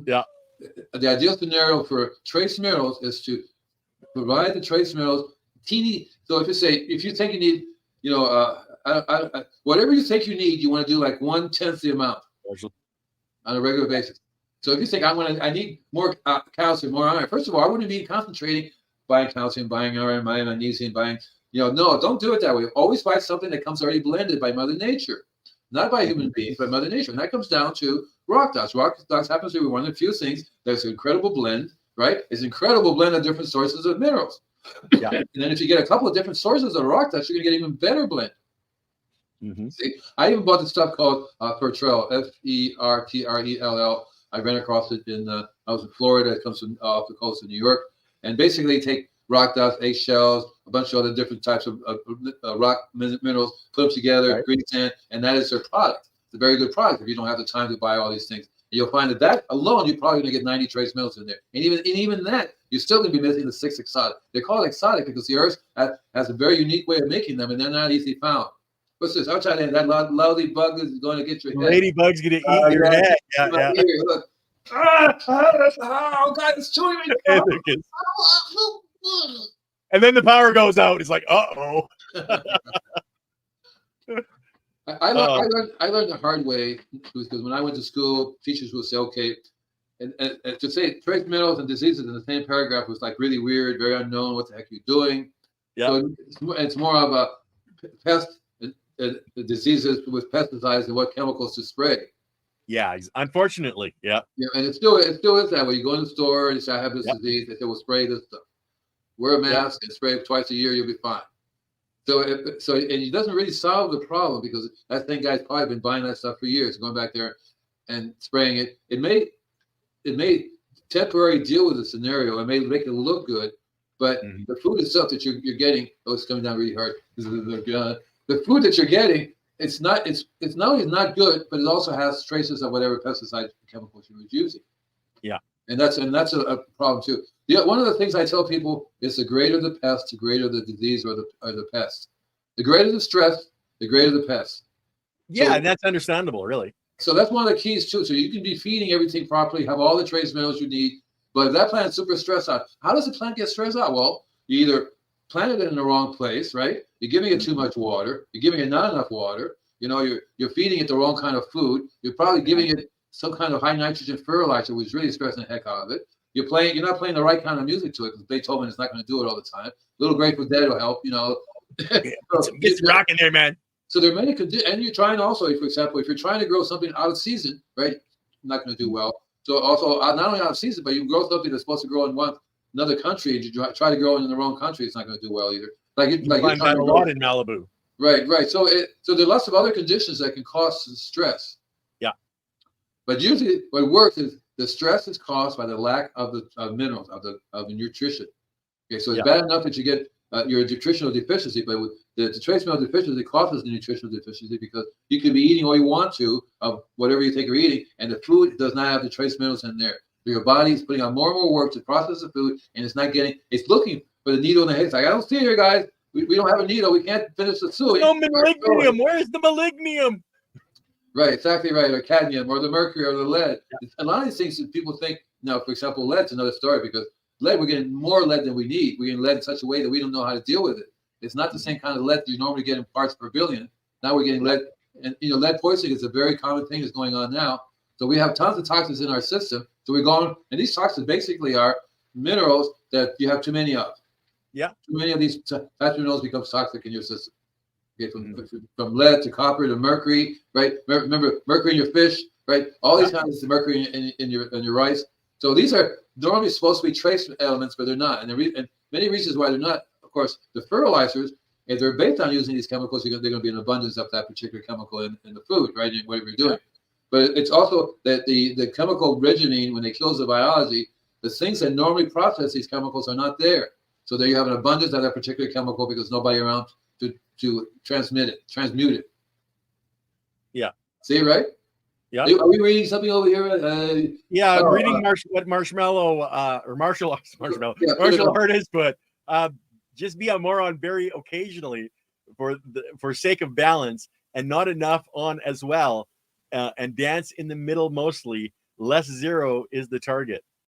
Yeah. The ideal scenario for trace minerals is to provide the trace minerals teeny. So if you think you need, whatever you think you need, you want to do like 1/10 the amount on a regular basis. So if you think I need more calcium, more iron. First of all, I wouldn't be concentrating buying calcium, buying iron, buying magnesium, buying. No, don't do it that way. Always buy something that comes already blended by Mother Nature, not by human beings, by Mother Nature. And that comes down to rock dust. Rock dust happens to be one of the few things that's an incredible blend, right? It's an incredible blend of different sources of minerals. Yeah. And then if you get a couple of different sources of rock dust, you're going to get even better blend. See, I even bought this stuff called Fertrell, Fertrell. I ran across it I was in Florida. It comes from off the coast of New York. And basically take rock dust, eggshells, a bunch of other different types of rock minerals, put them together, right. green sand, and that is their product. It's a very good product if you don't have the time to buy all these things. And you'll find that alone, you're probably going to get 90 trace minerals in there. And even that, you're still going to be missing the 6 exotic. They're called exotic because the earth has a very unique way of making them, and they're not easily found. What's this? I'll try that lousy bug is going to get your head. Ladybug's going to eat your head. Yeah. Look. Oh, God, it's chewing me. And then the power goes out. It's like, uh-oh. I learned the hard way because when I went to school, teachers would say, okay, and to say trace minerals and diseases in the same paragraph was like really weird, very unknown. What the heck are you doing? Yeah. So it's more of a pest diseases with pesticides and what chemicals to spray. Yeah, unfortunately, yeah. Yeah, and it still is that way. You go in the store and you say, I have this disease. They say, well, spray this stuff. Wear a mask and spray it twice a year. You'll be fine. So and it doesn't really solve the problem because that thing guy's probably been buying that stuff for years, going back there and spraying it. It may temporarily deal with the scenario. It may make it look good, but the food itself that you're getting, it's coming down really hard. The food that you're getting, it's not only not good, but it also has traces of whatever pesticides and chemicals you were using. Yeah. And that's a problem too. Yeah, one of the things I tell people is the greater the pest, the greater the disease or the pest. The greater the stress, the greater the pest. Yeah, and that's understandable, really. So that's one of the keys too. So you can be feeding everything properly, have all the trace minerals you need, but if that plant's super stressed out, how does the plant get stressed out? Well, you either planted it in the wrong place, right? You're giving it too much water. You're giving it not enough water. You're feeding it the wrong kind of food. You're probably giving it some kind of high nitrogen fertilizer, which is really stressing the heck out of it. You're not playing the right kind of music to it because Beethoven is not going to do it all the time. Little Grateful Dead will help, Get some rock in there, man. So there are many conditions, and you're trying also, for example, if you're trying to grow something out of season, right, you're not going to do well. So also, not only out of season, but you grow something that's supposed to grow in another country, and you try to grow it in the wrong country, it's not going to do well either. You find that a lot in Malibu. Right. So there are lots of other conditions that can cause stress. Yeah. But usually, what works is the stress is caused by the lack of the minerals of the nutrition. Okay, so it's bad enough that you get your nutritional deficiency, but with the trace mineral deficiency causes the nutritional deficiency because you could be eating all you want to of whatever you think you're eating, and the food does not have the trace minerals in there. So your body is putting on more and more work to process the food, and it's looking for the needle in the hay. It's like, I don't see it here, guys. We don't have a needle. We can't finish the soup. No malignium. Where's the malignium? Right, exactly right. Or cadmium, or the mercury, or the lead. Yeah. A lot of these things that people think, for example, lead's another story because lead, we're getting more lead than we need. We're getting lead in such a way that we don't know how to deal with it. It's not the same kind of lead you normally get in parts per billion. Now we're getting lead, and lead poisoning is a very common thing that's going on now. So we have tons of toxins in our system. So we're going, and these toxins basically are minerals that you have too many of. Yeah. Too many of these minerals become toxic in your system. Okay, from lead to copper to mercury, right? Remember mercury in your fish, right? All these kinds of mercury in your rice. So these are normally supposed to be trace elements, but they're not. And many reasons why they're not. Of course, the fertilizers, if they're based on using these chemicals, they're going to be an abundance of that particular chemical in the food, right? In whatever you're doing. But it's also that the chemical regimen, when it kills the biology, the things that normally process these chemicals are not there. So there you have an abundance of that particular chemical because nobody around to transmute it. Yeah. See, right? Yeah. Are we reading something over here? I'm reading what Marshmallow martial artist, but just be on more on very occasionally for sake of balance and not enough on as well, and dance in the middle mostly less zero is the target.